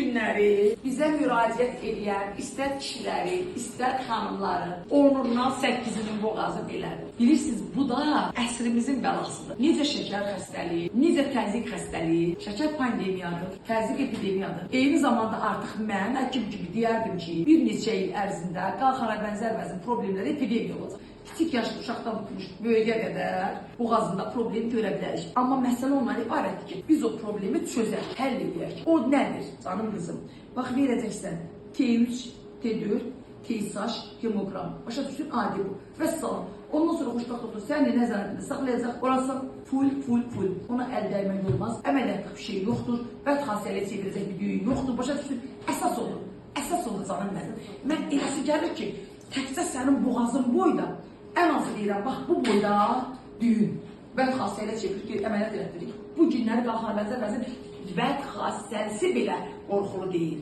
günləri bizə müraciət edən istər kişiləri, istər xanımları 10-undan 8-inin boğazı belədir. Bilirsiniz, bu da əsrimizin bəlasıdır. Necə şəkər xəstəliyi, necə təzyiq xəstəliyi, şəkər pandemiyadır, təzyiq epidemiyadır. Eyni zamanda artıq mən həkim kimi deyərdim ki, bir neçə il ərzində qalxana bənzər vəzin problemləri epidemiya olacaq. Kiçik yaşlı uşaqdan tutmuş böyüyə qədər boğazında problem görə bilərik. Amma məsələ ondan ibarətdir ki, biz o problemi çözək, həll edək. O nədir canım qızım? Bax, verəcəksən T3, T4, TSH, hemoqram. Başa düşün, adi bu. Vəssalam. Ondan sonra xoşbaxt doktor səni nəzarətində saxlayacaq. Orası full. Ona əl dəymək olmaz. Əməliyyatda bir şey yoxdur. Bəd xasiyyələ çevirəcək bir düyün yoxdur. Başa düşün, əsas olur. Əsas olur canım mənim. Mən eləsi gəlir ki, təkcə sənin boğazın boyda, ən azı deyirəm, bax bu boyda düyün. Bəd xasiyyələ çevirir, əməliyyat elətdirik. Bu günləri qalxana bənzər vəzin bəd xassiyəsi belə qorxulu deyil.